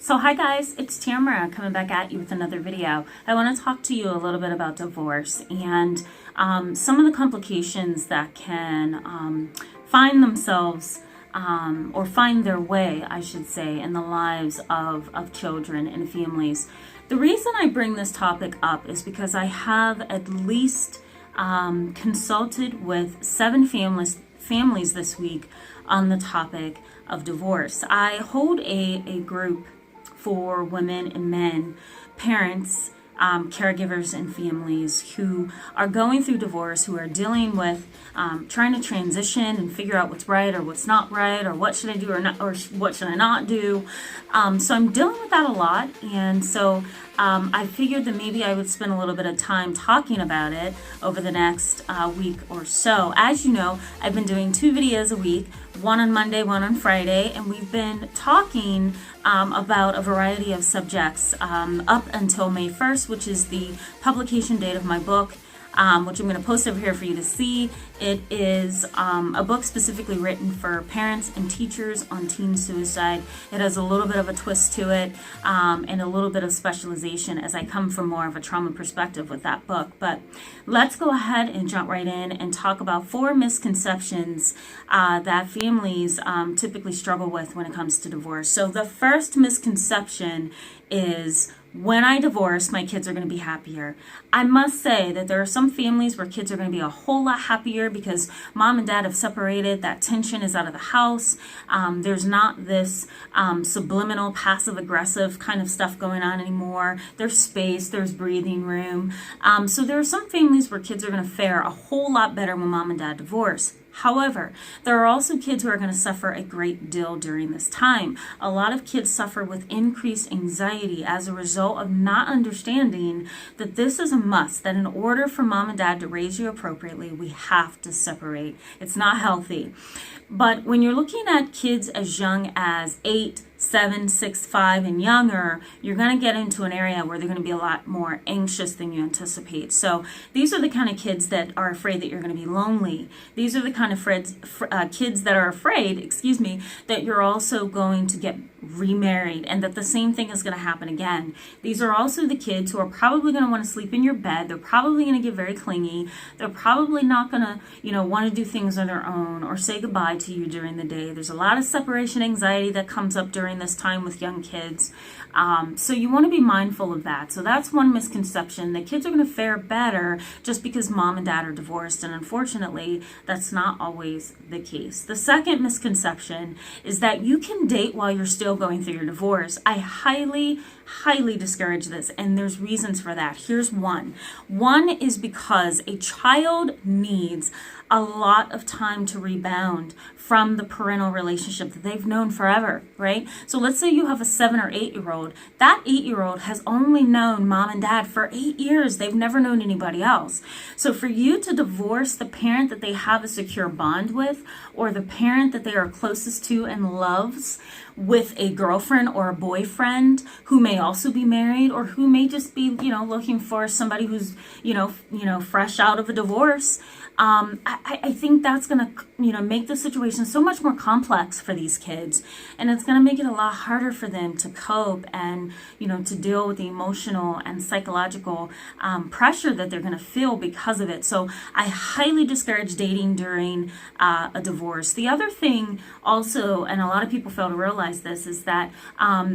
So hi guys, it's Tamara coming back at you with another video. I want to talk to you a little bit about divorce and some of the complications that can find themselves or find their way, I should say, in the lives of children and families. The reason I bring this topic up is because I have at least consulted with 7 families this week on the topic of divorce. I hold a group for women and men, parents, caregivers and families who are going through divorce, who are dealing with trying to transition and figure out what's right or what's not right, or what should I do or not, or what should I not do. So I'm dealing with that a lot, and so I figured that maybe I would spend a little bit of time talking about it over the next week or so. As you know, I've been doing 2 videos a week, one on Monday, one on Friday, and we've been talking about a variety of subjects up until May 1st, which is the publication date of my book, which I'm going to post over here for you to see. It is a book specifically written for parents and teachers on teen suicide. It has a little bit of a twist to it and a little bit of specialization, as I come from more of a trauma perspective with that book. But let's go ahead and jump right in and talk about 4 misconceptions that families typically struggle with when it comes to divorce. So the first misconception is, when I divorce, my kids are going to be happier. I must say that there are some families where kids are going to be a whole lot happier because mom and dad have separated. That tension is out of the house. There's not this subliminal, passive-aggressive kind of stuff going on anymore. There's space. There's breathing room. So there are some families where kids are going to fare a whole lot better when mom and dad divorce. However, there are also kids who are going to suffer a great deal during this time. A lot of kids suffer with increased anxiety as a result of not understanding that this is a must, that in order for mom and dad to raise you appropriately, we have to separate. It's not healthy. But when you're looking at kids as young as 8, 7, 6, 5, and younger, you're going to get into an area where they're going to be a lot more anxious than you anticipate. So these are the kind of kids that are afraid that you're going to be lonely. These are the kind of kids that are afraid, that you're also going to get remarried and that the same thing is going to happen again. These are also the kids who are probably going to want to sleep in your bed. They're probably going to get very clingy. They're probably not going to, want to do things on their own or say goodbye to you during the day. There's a lot of separation anxiety that comes up during this time with young kids. So you want to be mindful of that. So that's one misconception, that kids are going to fare better just because mom and dad are divorced. And unfortunately, that's not always the case. The second misconception is that you can date while you're still going through your divorce. I highly discourage this, and there's reasons for that. Here's one. One is because a child needs a lot of time to rebound from the parental relationship that they've known forever, right? So let's say you have a 7 or 8-year-old. That 8-year-old has only known mom and dad for 8 years. They've never known anybody else. So for you to divorce the parent that they have a secure bond with, or the parent that they are closest to and loves, with a girlfriend or a boyfriend who may also be married, or who may just be, looking for somebody who's, fresh out of a divorce, I think that's going to, make the situation so much more complex for these kids. And it's going to make it a lot harder for them to cope and, to deal with the emotional and psychological pressure that they're going to feel because of it. So I highly discourage dating during a divorce. The other thing also, and a lot of people fail to realize this, is that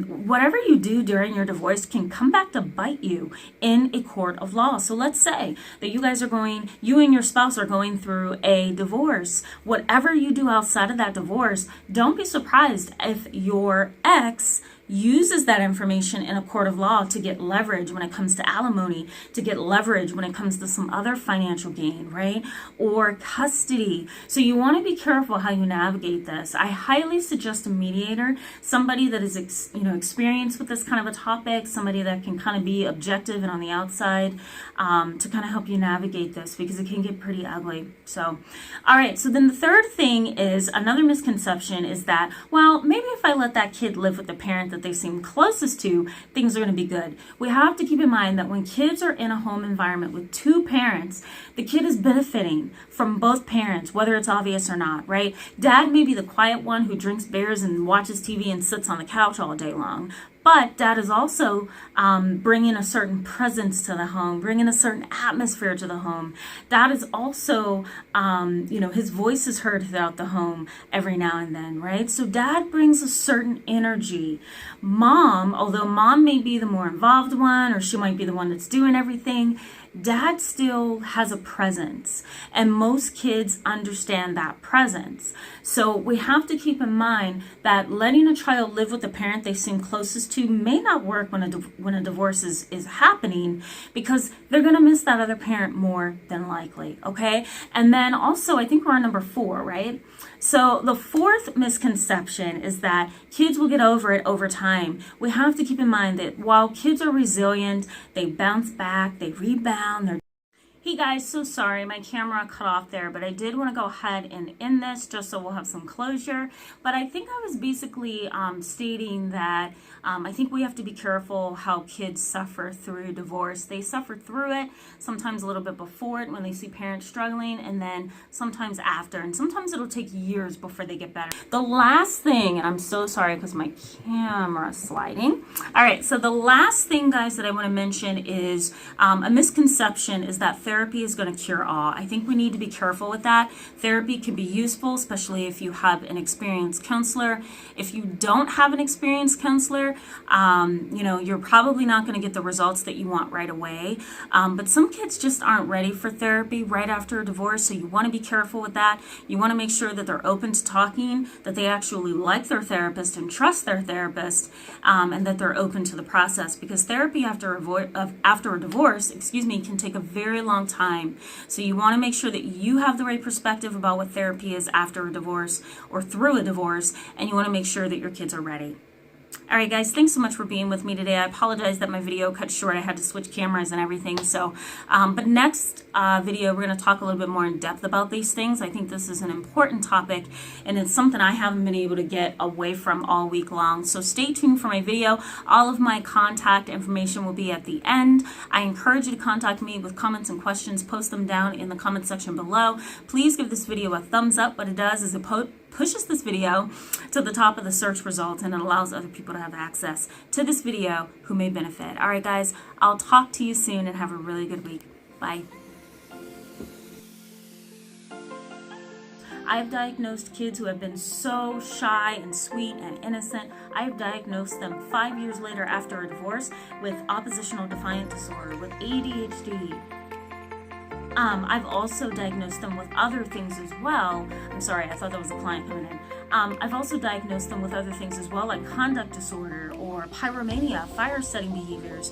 whatever you do during your divorce can come back to bite you in a court of law. So let's say that you and your spouse are going through a divorce. Whatever you do outside of that divorce, don't be surprised if your ex uses that information in a court of law to get leverage when it comes to alimony, to get leverage when it comes to some other financial gain, right? Or custody. So you want to be careful how you navigate this. I highly suggest a mediator, somebody that is experienced with this kind of a topic, somebody that can kind of be objective and on the outside to kind of help you navigate this, because it can get pretty ugly. So, all right. So then the third thing is, another misconception is that, well, maybe if I let that kid live with the parent that they seem closest to, things are going to be good. We have to keep in mind that when kids are in a home environment with 2 parents, the kid is benefiting from both parents, whether it's obvious or not, right? Dad may be the quiet one who drinks beers and watches TV and sits on the couch all day long, But dad is also bringing a certain presence to the home, bringing a certain atmosphere to the home. Dad is also, his voice is heard throughout the home every now and then, right? So dad brings a certain energy. Mom, although mom may be the more involved one, or she might be the one that's doing everything, dad still has a presence, and most kids understand that presence. So we have to keep in mind that letting a child live with the parent they seem closest to may not work when a divorce is happening, because they're going to miss that other parent more than likely, okay? And then also, I think we're on number 4, right? So the 4th misconception is that kids will get over it over time. We have to keep in mind that while kids are resilient, they bounce back, they rebound, they're Hey guys, so sorry, my camera cut off there, but I did want to go ahead and end this just so we'll have some closure. But I think I was basically stating that I think we have to be careful how kids suffer through divorce. They suffer through it, sometimes a little bit before it when they see parents struggling, and then sometimes after. And sometimes it'll take years before they get better. The last thing, and I'm so sorry because my camera's sliding. All right, so the last thing, guys, that I want to mention is a misconception is that therapy is going to cure all. I think we need to be careful with that. Therapy can be useful, especially if you have an experienced counselor. If you don't have an experienced counselor, you're probably not going to get the results that you want right away. But some kids just aren't ready for therapy right after a divorce, so you want to be careful with that. You want to make sure that they're open to talking, that they actually like their therapist and trust their therapist, and that they're open to the process, because therapy after a divorce, can take a very long time. So you want to make sure that you have the right perspective about what therapy is after a divorce or through a divorce, and you want to make sure that your kids are ready. All right, guys, thanks so much for being with me today. I apologize that my video cut short. I had to switch cameras and everything. So, but next video, we're going to talk a little bit more in depth about these things. I think this is an important topic, and it's something I haven't been able to get away from all week long. So stay tuned for my video. All of my contact information will be at the end. I encourage you to contact me with comments and questions. Post them down in the comment section below. Please give this video a thumbs up. What it does is it pushes this video to the top of the search results, and it allows other people to have access to this video who may benefit. All right, guys, I'll talk to you soon, and have a really good week. Bye. I've diagnosed kids who have been so shy and sweet and innocent. I've diagnosed them 5 years later after a divorce with oppositional defiant disorder, with ADHD. I've also diagnosed them with other things as well. I'm sorry, I thought that was a client coming in. I've also diagnosed them with other things as well, like conduct disorder or pyromania, fire-setting behaviors,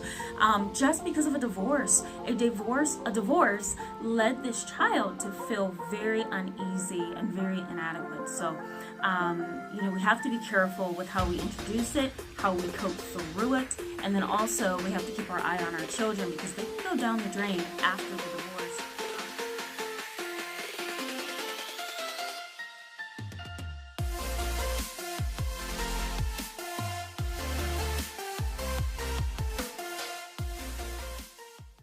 just because of a divorce. A divorce led this child to feel very uneasy and very inadequate. So, we have to be careful with how we introduce it, how we cope through it, and then also we have to keep our eye on our children, because they can go down the drain after the divorce.